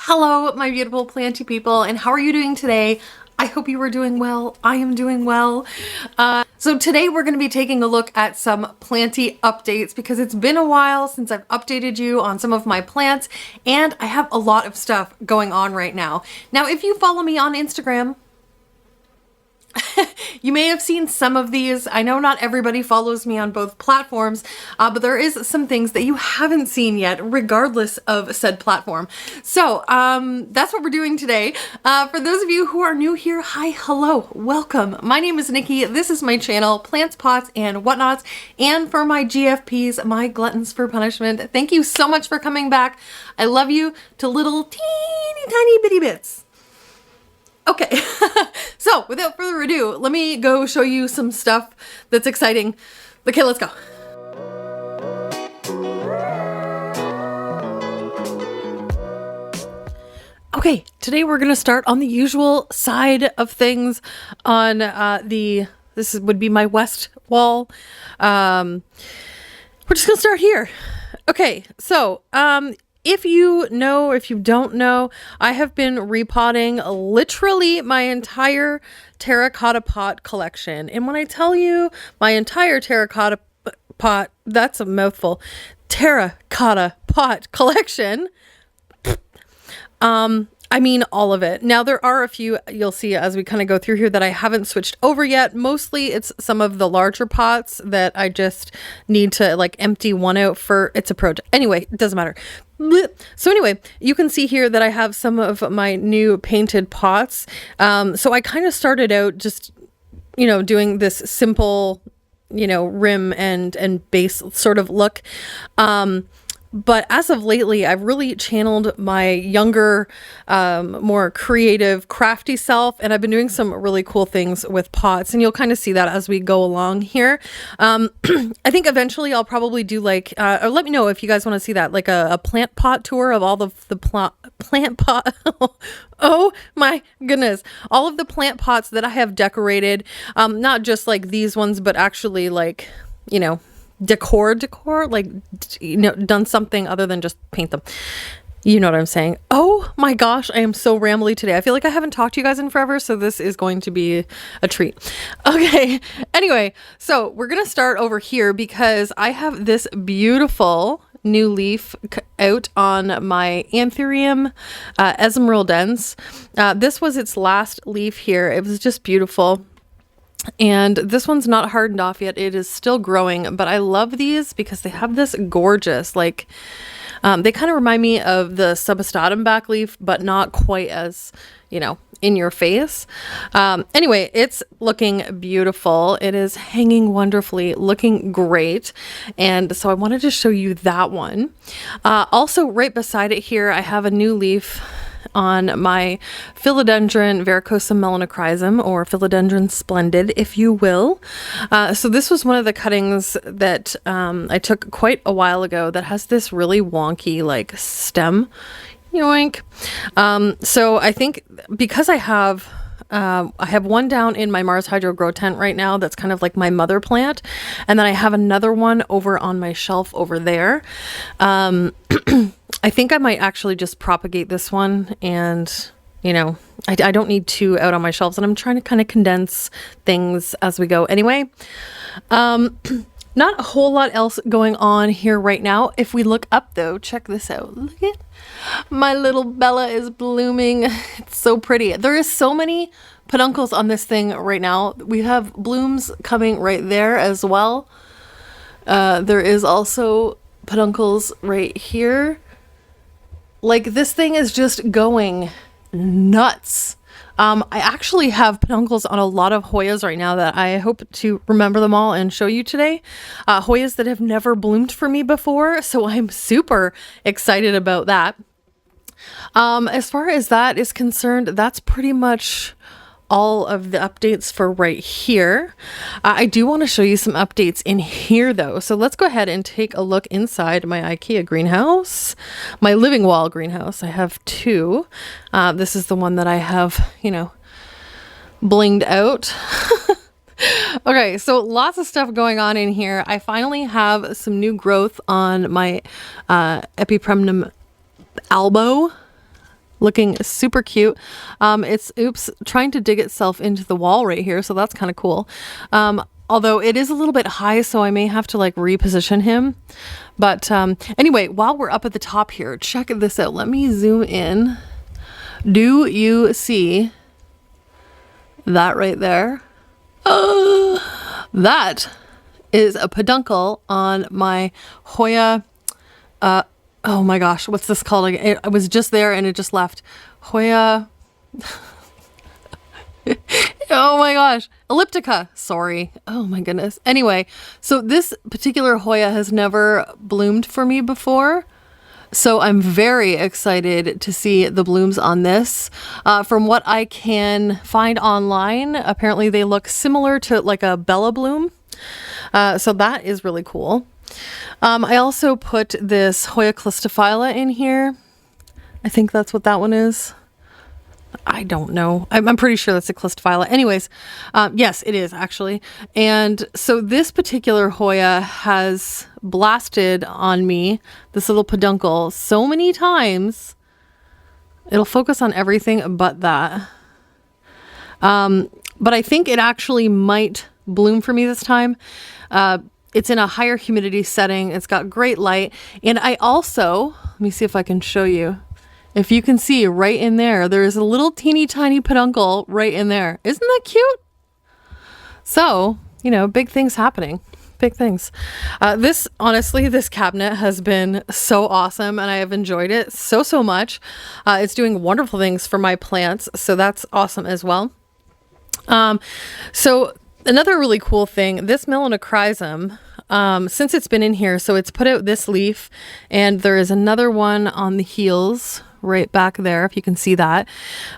Hello, my beautiful planty people, and how are you doing today? I hope you are doing well. I am doing well. So today we're going to be taking a look at some planty updates because it's been a while since I've updated you on some of my plants, and I have a lot of stuff going on right now. Now, if you follow me on Instagram, you may have seen some of these. I know not everybody follows me on both platforms, but there is some things that you haven't seen yet, regardless of said platform. So that's what we're doing today. For those of you who are new here, hi, hello, welcome. My name is Nikki. This is my channel, Plants, Pots, and Whatnots. And for my GFPs, my Gluttons for Punishment, thank you so much for coming back. I love you to little teeny tiny bitty bits. Okay, so without further ado, let me go show you some stuff that's exciting. Okay, let's go. Okay, today we're gonna start on the usual side of things on this would be my west wall. We're just gonna start here. Okay, so if you know, if you don't know, I have been repotting literally my entire terracotta pot collection. And when I tell you my entire terracotta pot, that's a mouthful, terracotta pot collection, I mean all of it. Now there are a few you'll see as we kind of go through here that I haven't switched over yet. Mostly it's some of the larger pots that I just need to like empty one out for its approach. Anyway, it doesn't matter. So anyway, you can see here that I have some of my new painted pots. So I kind of started out just, you know, doing this simple, you know, rim and base sort of look. But as of lately, I've really channeled my younger, more creative, crafty self, and I've been doing some really cool things with pots, and you'll kind of see that as we go along here. I think eventually I'll probably do like, or let me know if you guys want to see that, like a plant pot tour of all the plant pot. Oh my goodness. All of the plant pots that I have decorated, not just like these ones, but actually like, you know, decor, like, you know, done something other than just paint them. You know what I'm saying? Oh my gosh, I am so rambly today. I feel like I haven't talked to you guys in forever, so this is going to be a treat. Okay, anyway, so we're gonna start over here because I have this beautiful new leaf out on my Anthurium Esmeraldens. This was its last leaf here. It was just beautiful. And this one's not hardened off yet. It is still growing, but I love these because they have this gorgeous, like, they kind of remind me of the subestatum back leaf, but not quite as, you know, in your face. Anyway, it's looking beautiful. It is hanging wonderfully, looking great. And so I wanted to show you that one. Also right beside it here, I have a new leaf on my Philodendron Variegated Melanochrysum, or Philodendron Splendid, if you will. So this was one of the cuttings that I took quite a while ago that has this really wonky like stem. Yoink. So I think because I have one down in my Mars Hydro Grow tent right now that's kind of like my mother plant, and then I have another one over on my shelf over there. I think I might actually just propagate this one, and you know, I don't need two out on my shelves, and I'm trying to kind of condense things as we go. Anyway, not a whole lot else going on here right now. If we look up though, check this out. Look at my little Bella is blooming. It's so pretty. There is so many peduncles on this thing right now. We have blooms coming right there as well. There is also peduncles right here. Like, this thing is just going nuts. I actually have peduncles on a lot of Hoyas right now that I hope to remember them all and show you today. Hoyas that have never bloomed for me before, so I'm super excited about that. As far as that is concerned, that's pretty much all of the updates for right here. I do want to show you some updates in here though. So let's go ahead and take a look inside my IKEA greenhouse, my living wall greenhouse. I have two. This is the one that I have, you know, blinged out. Okay, so lots of stuff going on in here. I finally have some new growth on my Epipremnum albo. looking super cute. It's trying to dig itself into the wall right here, so that's kind of cool. Although it is a little bit high, so I may have to like reposition him. But anyway, while we're up at the top here, check this out. Let me zoom in. Do you see that right there? That is a peduncle on my Hoya. Oh my gosh, what's this called? It was just there and it just left. Hoya. Oh my gosh, elliptica. Sorry. Oh my goodness. Anyway, so this particular Hoya has never bloomed for me before. So I'm very excited to see the blooms on this. From what I can find online, apparently they look similar to like a Bella bloom. So that is really cool. I also put this Hoya callistophylla in here. I think that's what that one is. I don't know. I'm pretty sure that's a callistophylla. Anyways, yes, it is actually. And so this particular Hoya has blasted on me, this little peduncle, so many times. It'll focus on everything but that. But I think it actually might bloom for me this time. It's in a higher humidity setting. It's got great light. And I also, let me see if I can show you. If you can see right in there, there is a little teeny tiny peduncle right in there. Isn't that cute? So, you know, big things happening. Big things. Honestly, this cabinet has been so awesome and I have enjoyed it so much. It's doing wonderful things for my plants. So that's awesome as well. So another really cool thing, this melanochrysum, since it's been in here, so it's put out this leaf and there is another one on the heels right back there, if you can see that.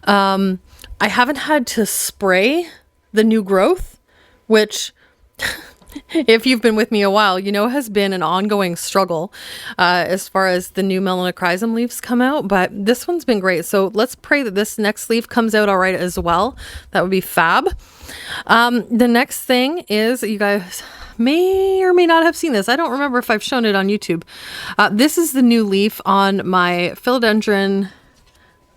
I haven't had to spray the new growth, which if you've been with me a while, you know has been an ongoing struggle as far as the new melanochrysum leaves come out, but this one's been great. So let's pray that this next leaf comes out all right as well. That would be fab. The next thing is, you guys may or may not have seen this. I don't remember if I've shown it on YouTube. This is the new leaf on my philodendron.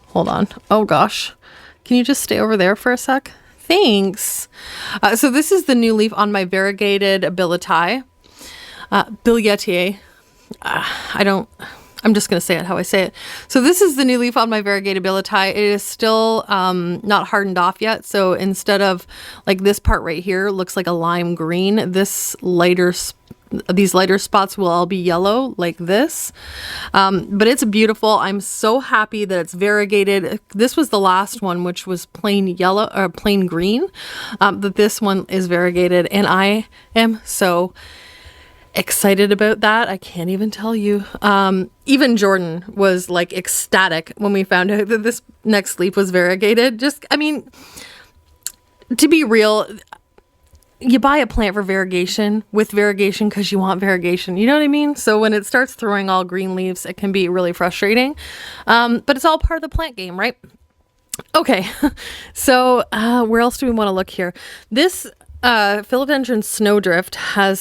Hold on. Oh gosh. Can you just stay over there for a sec? Thanks. So this is the new leaf on my variegated billietiae. I'm just going to say it how I say it. So this is the new leaf on my variegated billietiae. It is still not hardened off yet. So instead of like this part right here looks like a lime green, these lighter spots will all be yellow like this. But it's beautiful. I'm so happy that it's variegated. This was the last one, which was plain yellow or plain green, that this one is variegated. And I am so excited about that. I can't even tell you. Even Jordan was like ecstatic when we found out that this next leaf was variegated. I mean, to be real, you buy a plant for variegation with variegation because you want variegation. You know what I mean? So when it starts throwing all green leaves, it can be really frustrating. But it's all part of the plant game, right? Okay. So where else do we want to look here? This philodendron snowdrift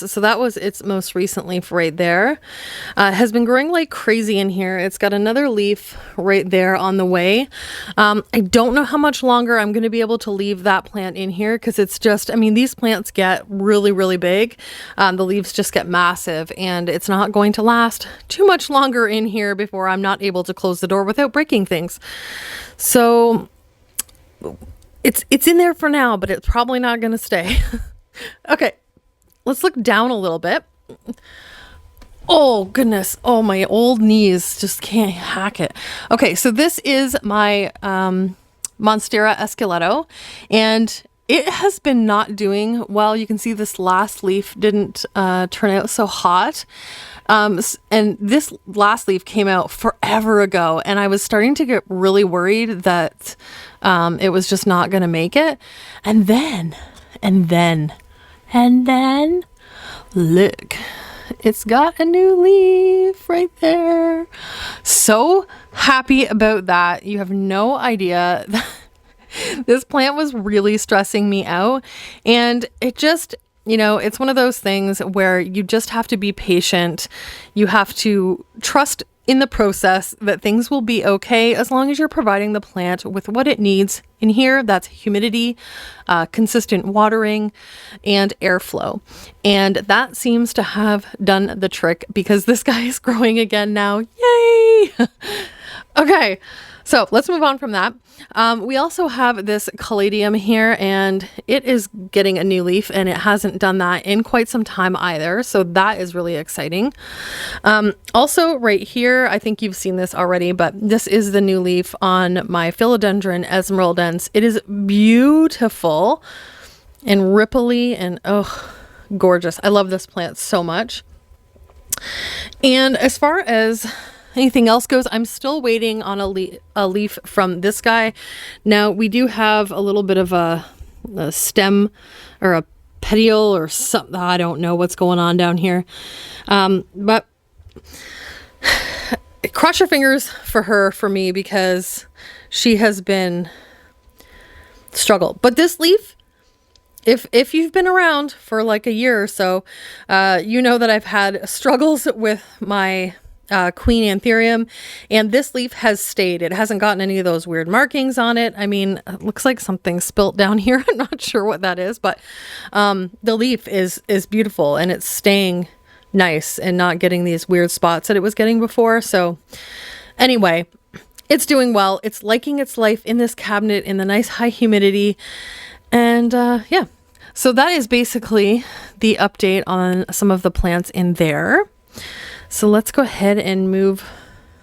so that was its most recent leaf right there, has been growing like crazy in here. It's got another leaf right there on the way. I don't know how much longer I'm going to be able to leave that plant in here because it's just, I mean, these plants get really big. The leaves just get massive and it's not going to last too much longer in here before I'm not able to close the door without breaking things. So it's in there for now, but it's probably not going to stay. Okay, let's look down a little bit. Oh goodness. Oh, my old knees just can't hack it. Okay, so this is my Monstera esqueleto, and it has been not doing well. You can see this last leaf didn't turn out so hot. And this last leaf came out forever ago, and I was starting to get really worried that it was just not going to make it. And then, look, it's got a new leaf right there. So happy about that. You have no idea. This plant was really stressing me out, and it just, you know, it's one of those things where you just have to be patient. You have to trust in the process that things will be okay as long as you're providing the plant with what it needs in here. That's humidity, consistent watering, and airflow. And that seems to have done the trick because this guy is growing again now. Yay! Okay, so let's move on from that. We also have this caladium here, and it is getting a new leaf, and it hasn't done that in quite some time either. So that is really exciting. Also right here, I think you've seen this already, but this is the new leaf on my Philodendron Esmeraldens. It is beautiful and ripply and oh, gorgeous. I love this plant so much. And as far as anything else goes, I'm still waiting on a leaf from this guy. Now, we do have a little bit of a stem or a petiole or something. I don't know what's going on down here. But cross your fingers for her, for me, because she has been struggle. But this leaf, if you've been around for like a year or so, you know that I've had struggles with my Queen Anthurium, and this leaf has stayed. It hasn't gotten any of those weird markings on it. I mean, it looks like something spilt down here. I'm not sure what that is, but the leaf is beautiful, and it's staying nice and not getting these weird spots that it was getting before. So anyway, it's doing well. It's liking its life in this cabinet in the nice high humidity. And yeah, so that is basically the update on some of the plants in there. So let's go ahead and move.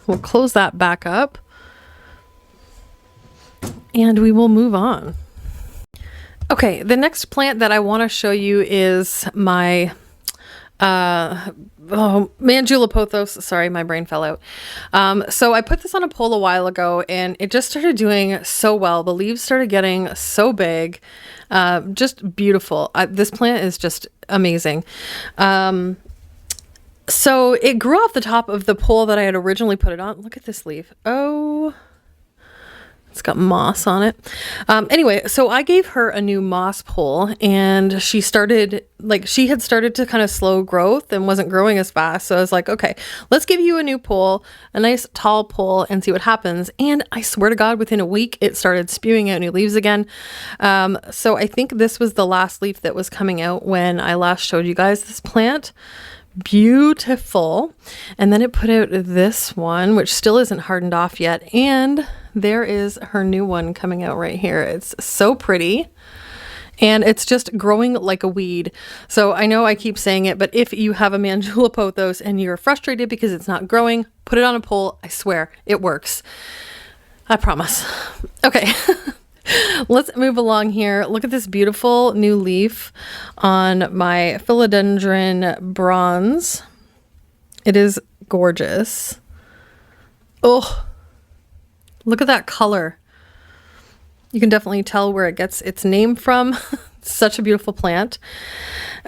We'll close that back up and we will move on. Okay, the next plant that I want to show you is my Mandula pothos. Sorry, my brain fell out. So I put this on a pole a while ago and it just started doing so well. The leaves started getting so big, just beautiful. This plant is just amazing. So it grew off the top of the pole that I had originally put it on. Look at this leaf. Oh, it's got moss on it. Anyway, so I gave her a new moss pole and she had started to kind of slow growth and wasn't growing as fast. So I was like, okay, let's give you a new pole, a nice tall pole, and see what happens. And I swear to God, within a week, it started spewing out new leaves again. So I think this was the last leaf that was coming out when I last showed you guys this plant. Beautiful. And then it put out this one, which still isn't hardened off yet. And there is her new one coming out right here. It's so pretty. And it's just growing like a weed. So I know I keep saying it, but if you have a Mandula pothos and you're frustrated because it's not growing, put it on a pole. I swear it works. I promise. Okay. Let's move along here. Look at this beautiful new leaf on my Philodendron bronze. It is gorgeous. Oh, look at that color. You can definitely tell where it gets its name from. Such a beautiful plant.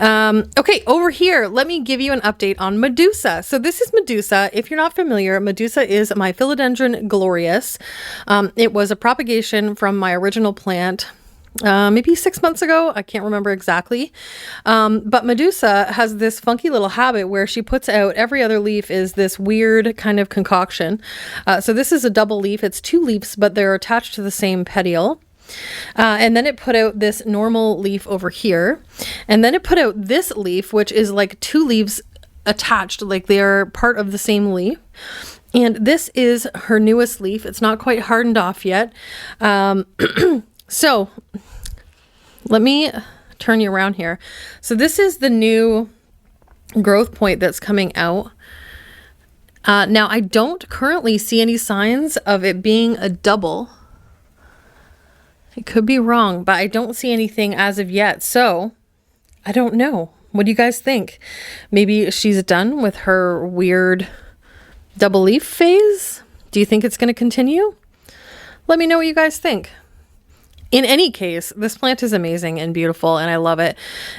Okay, over here, let me give you an update on Medusa. So this is Medusa. If you're not familiar, Medusa is my Philodendron glorious. It was a propagation from my original plant maybe 6 months ago. I can't remember exactly. But Medusa has this funky little habit where she puts out every other leaf is this weird kind of concoction. So this is a double leaf. It's 2 leaves, but they're attached to the same petiole. And then it put out this normal leaf over here. And then it put out this leaf, which is like 2 leaves attached, like they're part of the same leaf. And this is her newest leaf. It's not quite hardened off yet. So let me turn you around here. So this is the new growth point that's coming out. Now I don't currently see any signs of it being a double. I could be wrong, but I don't see anything as of yet. So I don't know. What do you guys think? Maybe she's done with her weird double leaf phase? Do you think it's going to continue? Let me know what you guys think. In any case, this plant is amazing and beautiful and I love it.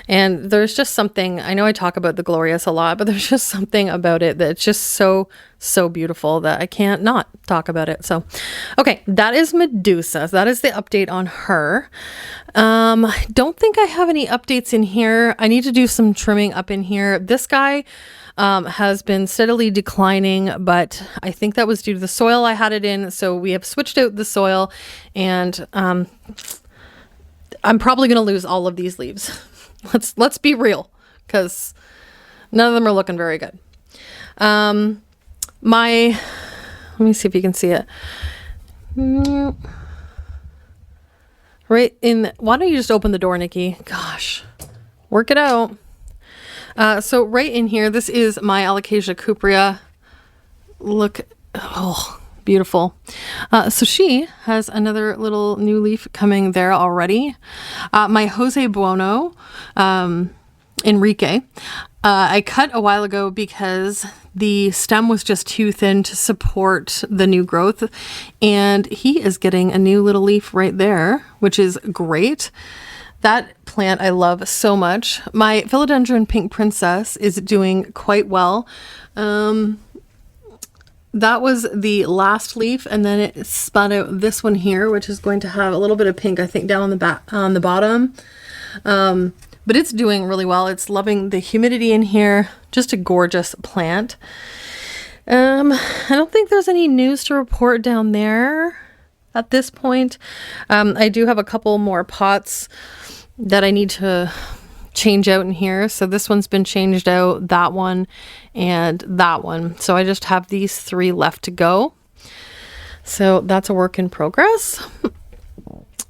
And there's just something, I know I talk about the glorious a lot, but there's just something about it that's just so beautiful that I can't not talk about it. So, okay, that is Medusa. That is the update on her. Don't think I have any updates in here. I need to do some trimming up in here. This guy, has been steadily declining, but I think that was due to the soil I had it in. So we have switched out the soil, and I'm probably going to lose all of these leaves. Let's be real, because none of them are looking very good. Let me see if you can see it. Right in, why don't you just open the door, Nicki? Gosh, work it out. So right in here, this is my Alocasia cuprea. Look, oh, beautiful. So she has another little new leaf coming there already. My Jose Buono, Enrique, I cut a while ago because the stem was just too thin to support the new growth, and he is getting a new little leaf right there, which is great. That plant I love so much. My Philodendron Pink Princess is doing quite well. That was the last leaf, and then it spun out this one here, which is going to have a little bit of pink, I think, down on the bottom. But it's doing really well. It's loving the humidity in here. Just a gorgeous plant. I don't think there's any news to report down there at this point. I do have a couple more pots that I need to change out in here. So this one's been changed out, that one, and that one. So I just have these 3 left to go. So that's a work in progress.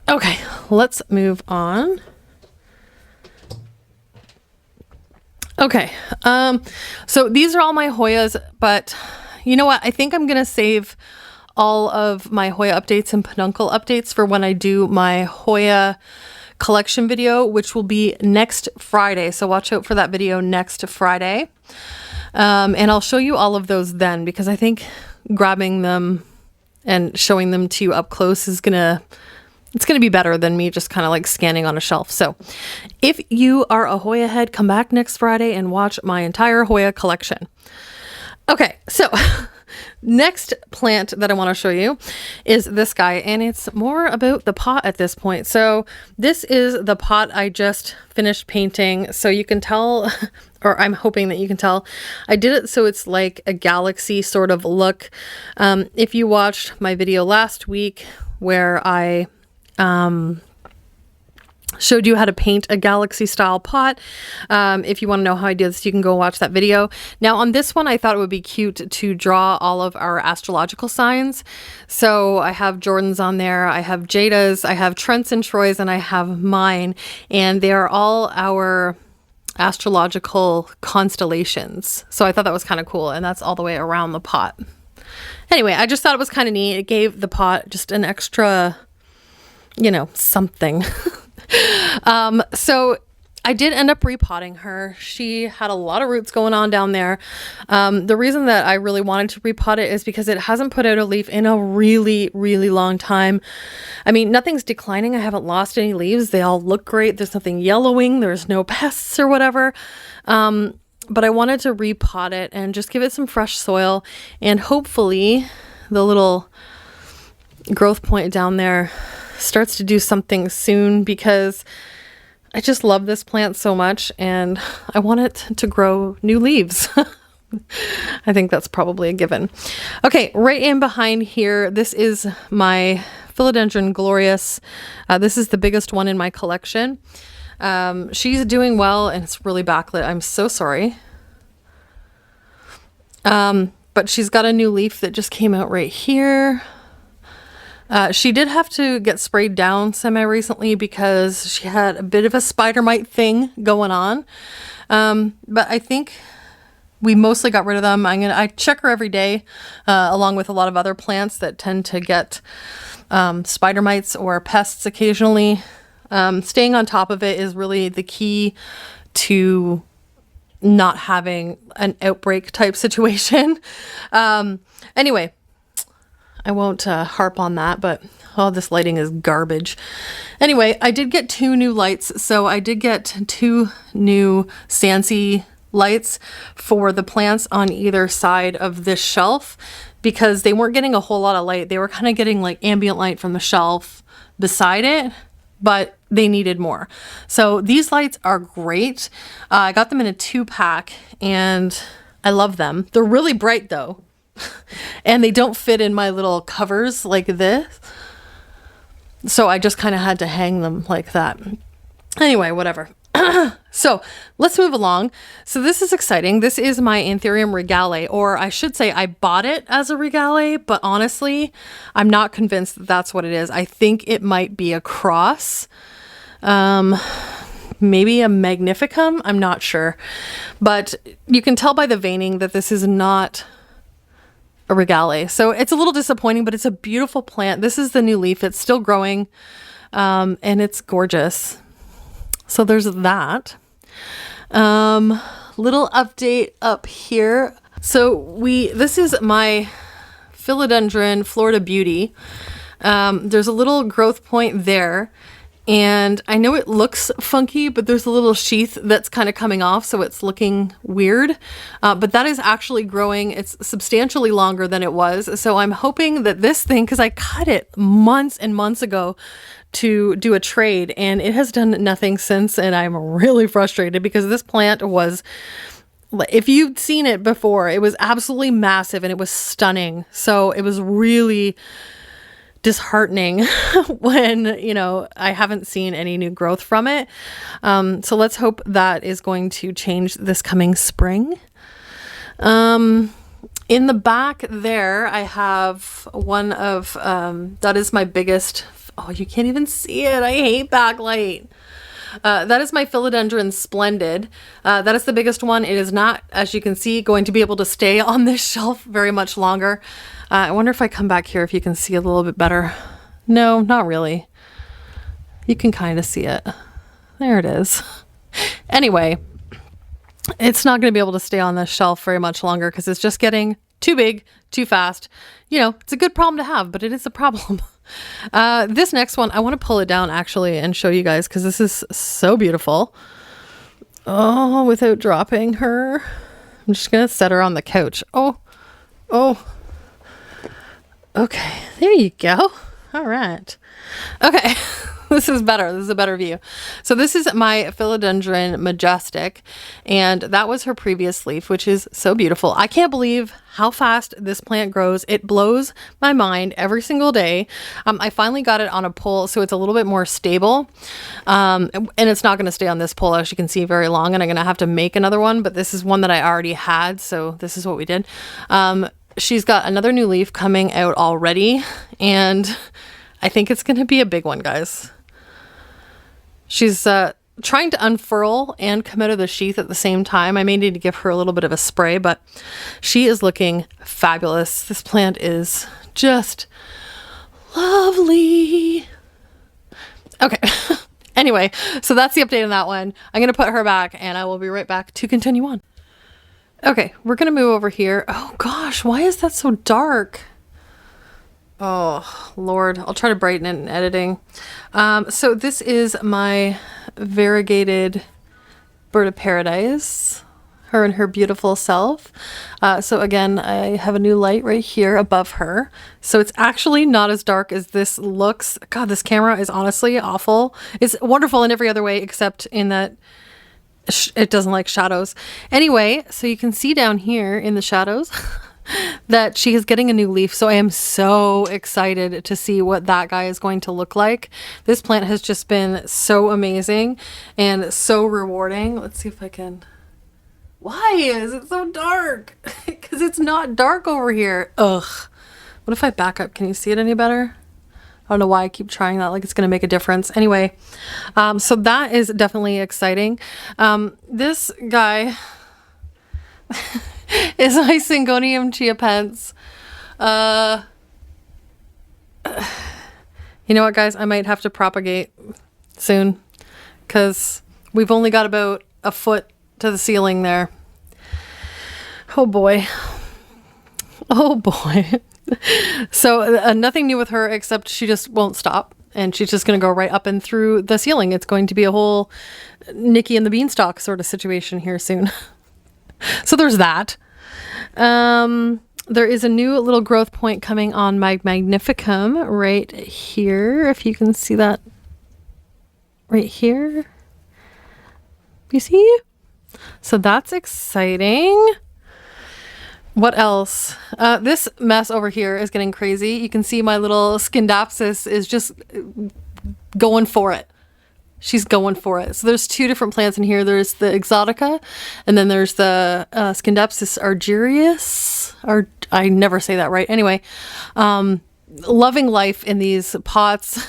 Okay, let's move on. Okay, so these are all my Hoyas, but you know what? I think I'm gonna save all of my Hoya updates and peduncle updates for when I do my Hoya collection video, which will be next Friday. So watch out for that video next Friday. And I'll show you all of those then, because I think grabbing them and showing them to you up close is it's gonna be better than me just kind of like scanning on a shelf. So if you are a Hoya head, come back next Friday and watch my entire Hoya collection. Okay, so next plant that I want to show you is this guy, and it's more about the pot at this point. So this is the pot I just finished painting. So you can tell, or I'm hoping that you can tell, I did it so it's like a galaxy sort of look. If you watched my video last week where I showed you how to paint a galaxy style pot. If you want to know how I do this, you can go watch that video. Now on this one, I thought it would be cute to draw all of our astrological signs. So I have Jordan's on there, I have Jada's, I have Trent's and Troy's, and I have mine. And they are all our astrological constellations. So I thought that was kind of cool. And that's all the way around the pot. Anyway, I just thought it was kind of neat. It gave the pot just an extra, you know, something. So I did end up repotting her. She had a lot of roots going on down there. The reason that I really wanted to repot it is because it hasn't put out a leaf in a really, really long time. I mean, nothing's declining. I haven't lost any leaves. They all look great. There's nothing yellowing. There's no pests or whatever. But I wanted to repot it and just give it some fresh soil, and hopefully the little growth point down there starts to do something soon, because I just love this plant so much and I want it to grow new leaves. I think that's probably a given. Okay, right in behind here, this is my Philodendron Glorious. This is the biggest one in my collection. She's doing well, and it's really backlit. I'm so sorry. But she's got a new leaf that just came out right here. She did have to get sprayed down semi-recently because she had a bit of a spider mite thing going on. But I think we mostly got rid of them. I check her every day, along with a lot of other plants that tend to get spider mites or pests occasionally. Staying on top of it is really the key to not having an outbreak type situation. Anyway, I won't harp on that, but oh, this lighting is garbage. Anyway, I did get 2 new lights. So I did get 2 new Sansi lights for the plants on either side of this shelf, because they weren't getting a whole lot of light. They were kind of getting like ambient light from the shelf beside it, but they needed more. So these lights are great. I got them in a 2-pack, and I love them. They're really bright though. And they don't fit in my little covers like this. So I just kind of had to hang them like that. Anyway, whatever. So let's move along. So this is exciting. This is my Anthurium regale, or I should say I bought it as a regale, but honestly, I'm not convinced that that's what it is. I think it might be a cross. Maybe a magnificum. I'm not sure, but you can tell by the veining that this is not a regale. So it's a little disappointing, but it's a beautiful plant. This is the new leaf. It's still growing, and it's gorgeous. So there's that. Little update up here. So this is my Philodendron Florida Beauty. There's a little growth point there. And I know it looks funky, but there's a little sheath that's kind of coming off, so it's looking weird. But that is actually growing. It's substantially longer than it was. So I'm hoping that this thing, because I cut it months and months ago to do a trade, and it has done nothing since, and I'm really frustrated because this plant was, if you'd seen it before, it was absolutely massive and it was stunning. So it was really disheartening when, I haven't seen any new growth from it. So let's hope that is going to change this coming spring. In the back there, I have one of, that is my biggest, oh, you can't even see it. I hate backlight. That is my Philodendron Splendid. That is the biggest one. It is not, as you can see, going to be able to stay on this shelf very much longer. I wonder if I come back here if you can see a little bit better. No, not really. You can kind of see it. There it is. Anyway, it's not going to be able to stay on this shelf very much longer because it's just getting too big, too fast. It's a good problem to have, but it is a problem. This next one, I want to pull it down actually and show you guys because this is so beautiful. Oh, without dropping her. I'm just going to set her on the couch. Oh. Okay, there you go. All right. Okay, this is better. This is a better view. So this is my Philodendron Majestic, and that was her previous leaf, which is so beautiful. I can't believe how fast this plant grows. It blows my mind every single day. I finally got it on a pole, so it's a little bit more stable, and it's not going to stay on this pole, as you can see, very long, and I'm going to have to make another one, but this is one that I already had, so this is what we did. She's got another new leaf coming out already, and I think it's going to be a big one, guys. She's trying to unfurl and come out of the sheath at the same time. I may need to give her a little bit of a spray, but she is looking fabulous. This plant is just lovely. Okay. Anyway, so that's the update on that one. I'm going to put her back, and I will be right back to continue on. Okay, we're going to move over here. Oh gosh, why is that so dark? Oh, Lord. I'll try to brighten it in editing. So this is my variegated bird of paradise. Her and her beautiful self. So again, I have a new light right here above her. So it's actually not as dark as this looks. God, this camera is honestly awful. It's wonderful in every other way except in that it doesn't like shadows. Anyway, so you can see down here in the shadows that she is getting a new leaf. So I am so excited to see what that guy is going to look like. This plant has just been so amazing and so rewarding. Let's see if I can... Why is it so dark? Because it's not dark over here. Ugh. What if I back up? Can you see it any better? I don't know why I keep trying that, like it's going to make a difference. Anyway, so that is definitely exciting. This guy is my Syngonium chiapense. You know what, guys? I might have to propagate soon because we've only got about a foot to the ceiling there. Oh boy. Oh boy. So nothing new with her except she just won't stop, and she's just going to go right up and through the ceiling. It's going to be a whole Nicki and the Beanstalk sort of situation here soon. So there's that. There is a new little growth point coming on my Magnificum right here. If you can see that right here. You see? So that's exciting. What else? This mess over here is getting crazy. You can see my little Scindapsus is just going for it. She's going for it. So there's two different plants in here. There's the Exotica, and then there's the Scindapsus argyrius. I never say that right. Anyway, loving life in these pots.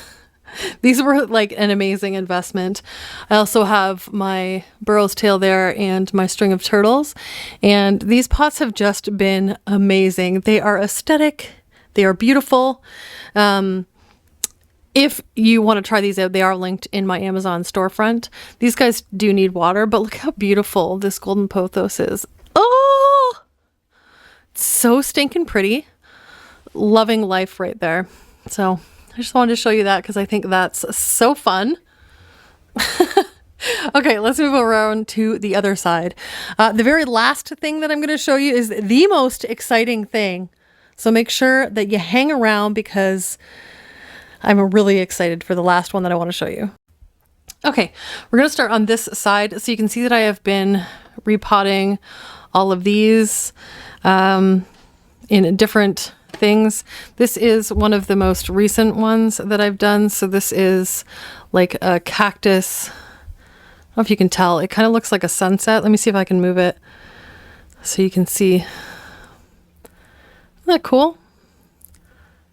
These were like an amazing investment. I also have my burrow's tail there and my string of turtles. And these pots have just been amazing. They are aesthetic. They are beautiful. If you want to try these out, they are linked in my Amazon storefront. These guys do need water, but look how beautiful this golden pothos is. Oh, it's so stinking pretty. Loving life right there. So I just wanted to show you that because I think that's so fun. Okay, let's move around to the other side. The very last thing that I'm going to show you is the most exciting thing. So make sure that you hang around because I'm really excited for the last one that I want to show you. Okay, we're going to start on this side. So you can see that I have been repotting all of these in different things. This is one of the most recent ones that I've done. So this is like a cactus. I don't know if you can tell. It kind of looks like a sunset. Let me see if I can move it so you can see. Isn't that cool?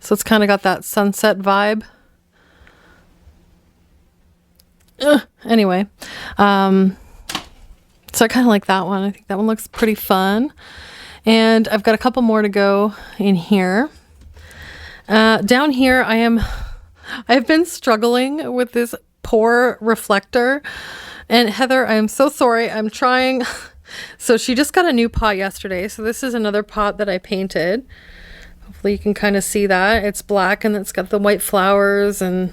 So it's kind of got that sunset vibe. Anyway, so I kind of like that one. I think that one looks pretty fun. And I've got a couple more to go in here. Down here, I've been struggling with this poor reflector. And Heather, I'm so sorry. I'm trying. So she just got a new pot yesterday. So this is another pot that I painted. Hopefully you can kind of see that. It's black and it's got the white flowers and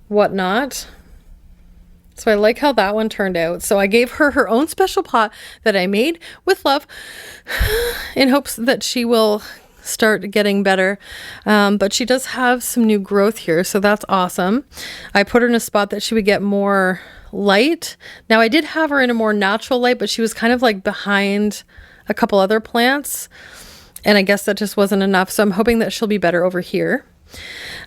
whatnot. So I like how that one turned out. So I gave her her own special pot that I made with love in hopes that she will start getting better. But she does have some new growth here, so that's awesome. I put her in a spot that she would get more light. Now I did have her in a more natural light, but she was kind of like behind a couple other plants. And I guess that just wasn't enough. So I'm hoping that she'll be better over here.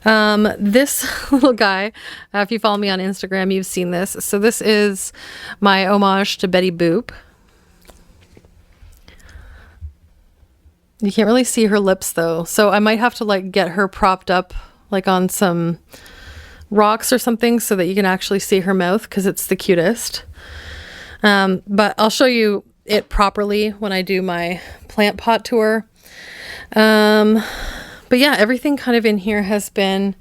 This little guy, if you follow me on Instagram, you've seen this. So this is my homage to Betty Boop. You can't really see her lips though. So I might have to like get her propped up like on some rocks or something so that you can actually see her mouth because it's the cutest. But I'll show you it properly when I do my plant pot tour. But yeah, everything kind of in here has been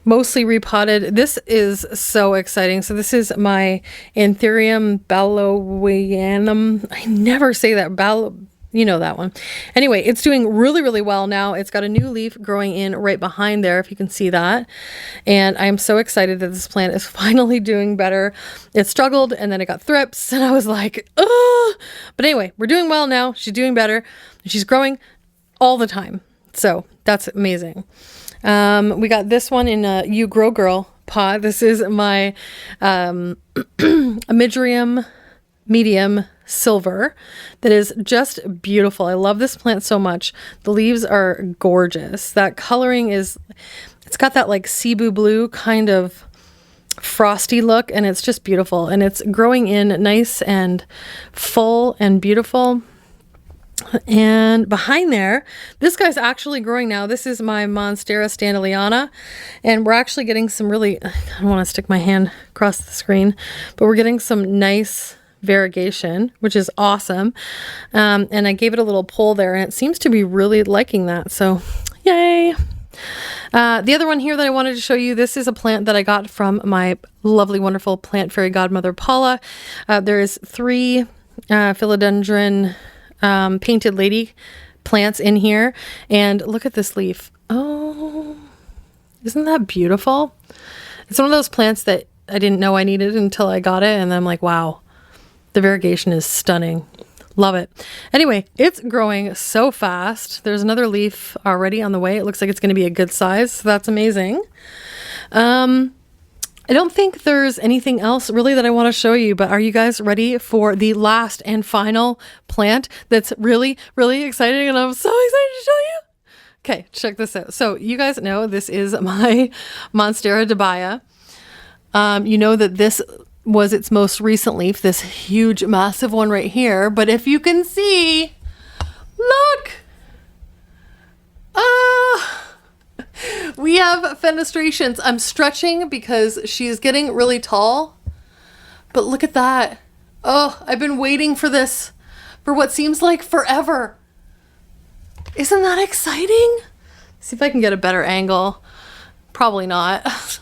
mostly repotted. This is so exciting. So this is my Anthurium ballowianum. I never say that. You know that one. Anyway, it's doing really, really well now. It's got a new leaf growing in right behind there, if you can see that. And I'm so excited that this plant is finally doing better. It struggled and then it got thrips and I was like, oh. But anyway, we're doing well now. She's doing better. She's growing all the time. So that's amazing. We got this one in a You Grow Girl pot. This is my Amidrium medium silver that is just beautiful. I love this plant so much. The leaves are gorgeous. That coloring is, it's got that like Cebu blue kind of frosty look and it's just beautiful. And it's growing in nice and full and beautiful. And behind there, this guy's actually growing now. This is my Monstera Standeliana, and we're actually getting some really, I don't want to stick my hand across the screen, but we're getting some nice variegation, which is awesome. And I gave it a little pull there, and it seems to be really liking that. So, yay! The other one here that I wanted to show you, this is a plant that I got from my lovely, wonderful plant fairy godmother, Paula. There is 3 philodendron painted lady plants in here, and look at this leaf. Oh, isn't that beautiful? It's one of those plants that I didn't know I needed until I got it, and I'm like, wow, the variegation is stunning. Love it. Anyway, it's growing so fast. There's another leaf already on the way. It looks like it's going to be a good size, so that's amazing. I don't think there's anything else really that I want to show you, but are you guys ready for the last and final plant that's really, really exciting, and I'm so excited to show you? Okay, check this out. So you guys know this is my Monstera Dubia. You know that this was its most recent leaf, this huge, massive one right here. But if you can see, look! We have fenestrations. I'm stretching because she's getting really tall. But look at that. Oh, I've been waiting for this for what seems like forever. Isn't that exciting? See if I can get a better angle. Probably not.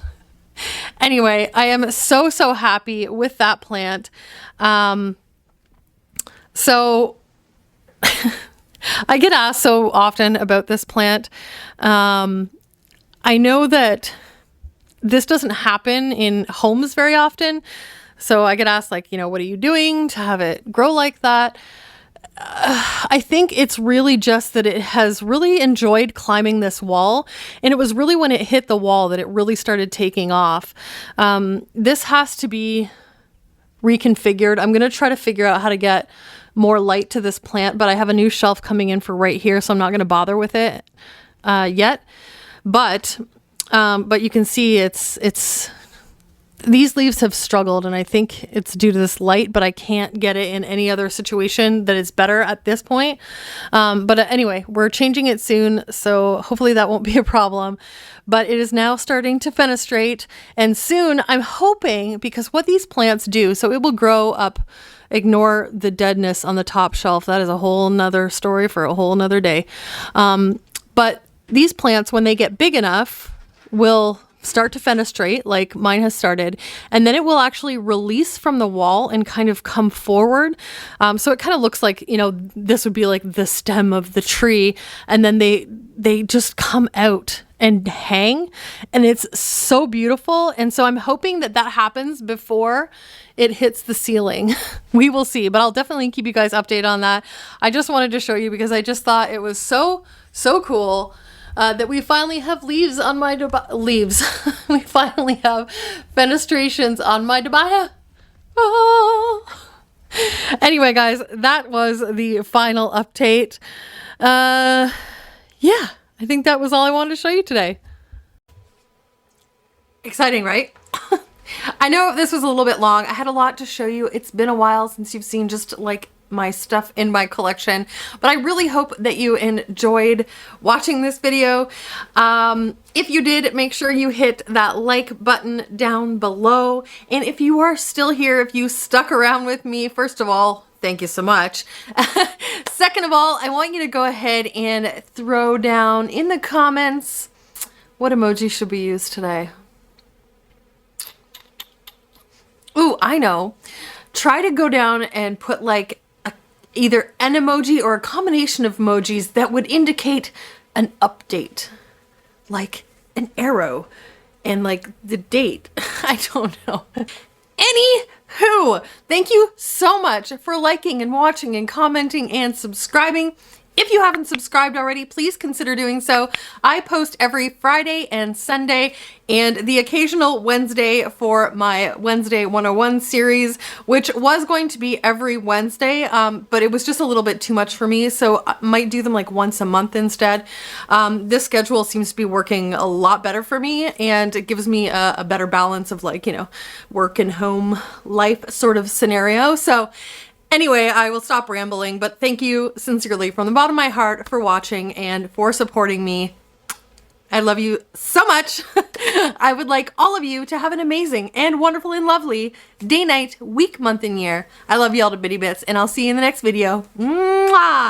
Anyway, I am so, so happy with that plant. So I get asked so often about this plant. I know that this doesn't happen in homes very often. So I get asked, like, you know, what are you doing to have it grow like that? I think it's really just that it has really enjoyed climbing this wall. And it was really when it hit the wall that it really started taking off. This has to be reconfigured. I'm going to try to figure out how to get more light to this plant, but I have a new shelf coming in for right here, so I'm not going to bother with it yet. But you can see it's these leaves have struggled, and I think it's due to this light, but I can't get it in any other situation that is better at this point. But anyway, we're changing it soon, so hopefully that won't be a problem. But it is now starting to fenestrate, and soon I'm hoping, because what these plants do, so it will grow up, ignore the deadness on the top shelf. That is a whole nother story for a whole nother day. But these plants, when they get big enough, will start to fenestrate like mine has started, and then it will actually release from the wall and kind of come forward. So it kind of looks like, you know, this would be like the stem of the tree, and then they just come out and hang, and it's so beautiful. And so I'm hoping that that happens before it hits the ceiling. We will see, but I'll definitely keep you guys updated on that. I just wanted to show you because I just thought it was so cool. That we finally have leaves on my leaves. We finally have fenestrations on my debaya. Oh. Anyway, guys, that was the final update. Yeah, I think that was all I wanted to show you today. Exciting, right? I know this was a little bit long. I had a lot to show you. It's been a while since you've seen just like my stuff in my collection, but I really hope that you enjoyed watching this video. If you did, make sure you hit that like button down below. And if you are still here, if you stuck around with me, first of all, thank you so much. Second of all, I want you to go ahead and throw down in the comments, what emoji should we use today? Ooh, I know. Try to go down and put like either an emoji or a combination of emojis that would indicate an update, like an arrow and like the date. I don't know. Anywho, thank you so much for liking and watching and commenting and subscribing. If you haven't subscribed already, please consider doing so. I post every Friday and Sunday and the occasional Wednesday for my Wednesday 101 series, which was going to be every Wednesday, but it was just a little bit too much for me, so I might do them like once a month instead. This schedule seems to be working a lot better for me, and it gives me a better balance of, like, you know, work and home life sort of scenario. So anyway, I will stop rambling, but thank you sincerely from the bottom of my heart for watching and for supporting me. I love you so much. I would like all of you to have an amazing and wonderful and lovely day, night, week, month, and year. I love you all to bitty bits, and I'll see you in the next video. Mwah!